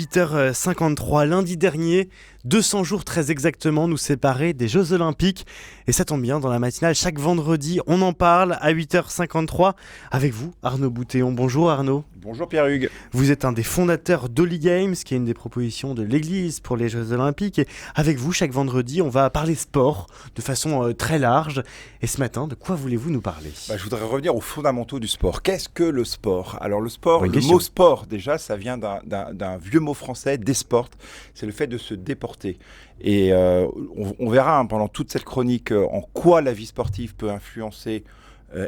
8h53 lundi dernier, 200 jours très exactement nous séparaient des Jeux Olympiques. Et ça tombe bien, dans la matinale, chaque vendredi, on en parle à 8h53 avec vous, Arnaud Boutéon. Bonjour Arnaud. Bonjour Pierre-Hugues. Vous êtes un des fondateurs d'Holy Games, qui est une des propositions de l'Église pour les Jeux Olympiques. Et avec vous, chaque vendredi, on va parler sport de façon très large. Et ce matin, de quoi voulez-vous nous parler ? Je voudrais revenir aux fondamentaux du sport. Qu'est-ce que le sport ? Alors le sport, Bonne le question. mot sport, déjà, ça vient d'un vieux mot français, désport. C'est le fait de se déporter. Et on verra pendant toute cette chronique en quoi la vie sportive peut influencer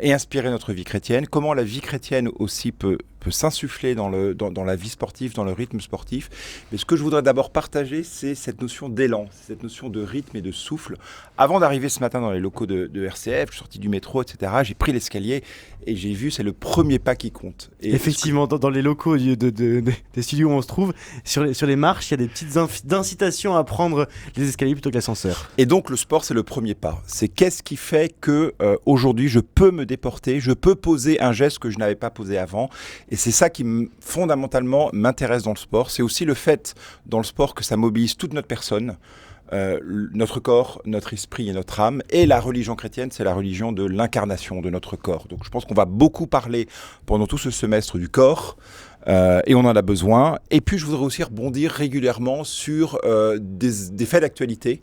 et inspirer notre vie chrétienne, comment la vie chrétienne aussi peut s'insuffler dans la vie sportive, dans le rythme sportif. Mais ce que je voudrais d'abord partager, c'est cette notion d'élan, cette notion de rythme et de souffle. Avant d'arriver ce matin dans les locaux de RCF, je suis sorti du métro, etc., j'ai pris l'escalier et j'ai vu, c'est le premier pas qui compte. Et effectivement, dans les locaux des studios où on se trouve, sur les marches, il y a des petites incitations à prendre les escaliers plutôt que l'ascenseur. Et donc le sport, c'est le premier pas. C'est qu'est-ce qui fait que aujourd'hui je peux me déporter, je peux poser un geste que je n'avais pas posé avant. Et c'est ça qui fondamentalement m'intéresse dans le sport. C'est aussi le fait dans le sport que ça mobilise toute notre personne, notre corps, notre esprit et notre âme. Et la religion chrétienne, c'est la religion de l'incarnation de notre corps. Donc je pense qu'on va beaucoup parler pendant tout ce semestre du corps. Et on en a besoin. Et puis je voudrais aussi rebondir régulièrement sur des faits d'actualité.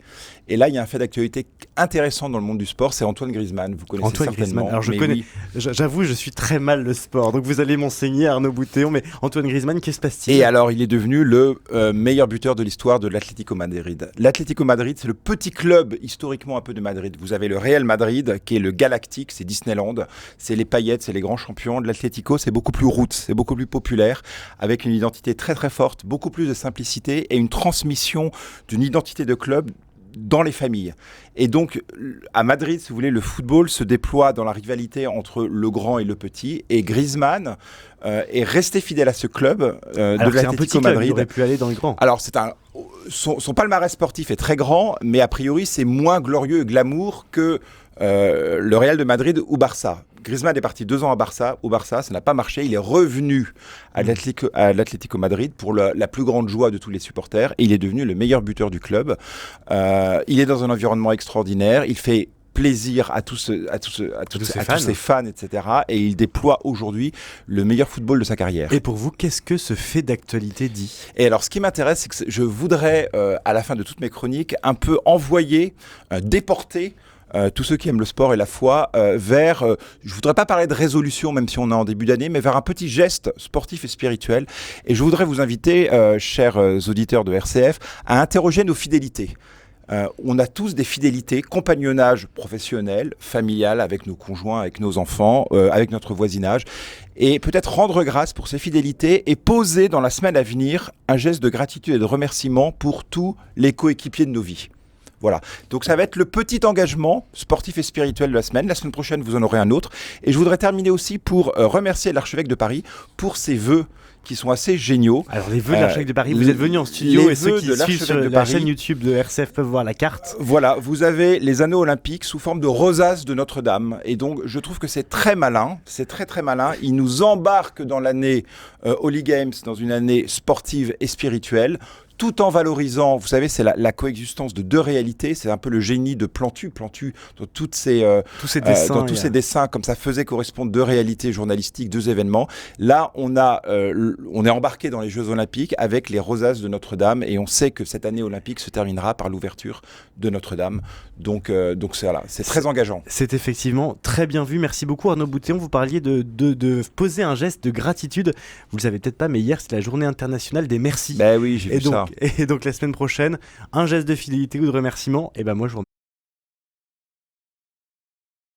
Et là, il y a un fait d'actualité intéressant dans le monde du sport, c'est Antoine Griezmann. Vous connaissez Antoine certainement. Griezmann. Alors je connais. Oui. J'avoue, je suis très mal le sport. Donc vous allez m'enseigner, Arnaud Boutéon. Mais Antoine Griezmann, qu'est-ce qui se passe-t-il ? Et alors, il est devenu le meilleur buteur de l'histoire de l'Atlético Madrid. L'Atlético Madrid, c'est le petit club historiquement un peu de Madrid. Vous avez le Real Madrid, qui est le Galactique, c'est Disneyland, c'est les paillettes, c'est les grands champions. De l'Atlético, c'est beaucoup plus roots, c'est beaucoup plus populaire, avec une identité très très forte, beaucoup plus de simplicité et une transmission d'une identité de club dans les familles. Et donc, à Madrid, si vous voulez, le football se déploie dans la rivalité entre le grand et le petit. Et Griezmann est resté fidèle à ce club de l'Atlético Madrid. Il aurait pu aller dans le grand. Alors, son palmarès sportif est très grand, mais a priori, c'est moins glorieux et glamour que le Real de Madrid ou Barça. Griezmann est parti 2 ans au Barça, ça n'a pas marché. Il est revenu à l'Atlético Madrid pour la plus grande joie de tous les supporters et il est devenu le meilleur buteur du club. Il est dans un environnement extraordinaire, il fait plaisir à tous ses fans, etc. Et il déploie aujourd'hui le meilleur football de sa carrière. Et pour vous, qu'est-ce que ce fait d'actualité dit ? Et alors, ce qui m'intéresse, c'est que je voudrais, à la fin de toutes mes chroniques, un peu envoyer, déporter tous ceux qui aiment le sport et la foi vers, je ne voudrais pas parler de résolution même si on est en début d'année, mais vers un petit geste sportif et spirituel. Et je voudrais vous inviter, chers auditeurs de RCF, à interroger nos fidélités. On a tous des fidélités, compagnonnage professionnel, familial, avec nos conjoints, avec nos enfants, avec notre voisinage. Et peut-être rendre grâce pour ces fidélités et poser dans la semaine à venir un geste de gratitude et de remerciement pour tous les coéquipiers de nos vies. Voilà, donc ça va être le petit engagement sportif et spirituel de la semaine. La semaine prochaine, vous en aurez un autre. Et je voudrais terminer aussi pour remercier l'archevêque de Paris pour ses vœux qui sont assez géniaux. Alors les vœux de l'archevêque de Paris, vous êtes venu en studio et ceux qui suivent sur la chaîne YouTube de RCF peuvent voir la carte. Voilà, vous avez les anneaux olympiques sous forme de rosaces de Notre-Dame. Et donc je trouve que c'est très malin, c'est très très malin. Il nous embarque dans l'année Holy Games, dans une année sportive et spirituelle, tout en valorisant, vous savez, c'est la coexistence de deux réalités. C'est un peu le génie de Plantu dans tous ces dessins, comme ça faisait correspondre deux réalités journalistiques, deux événements. Là, on est embarqué dans les Jeux Olympiques avec les rosaces de Notre-Dame et on sait que cette année olympique se terminera par l'ouverture de Notre-Dame. Donc c'est très engageant. C'est effectivement très bien vu. Merci beaucoup Arnaud Boutéon. Vous parliez de poser un geste de gratitude. Vous le savez peut-être pas, mais hier c'est la journée internationale des merci. Ben oui, j'ai vu ça. Et donc la semaine prochaine, un geste de fidélité ou de remerciement. Et ben moi je vous remercie.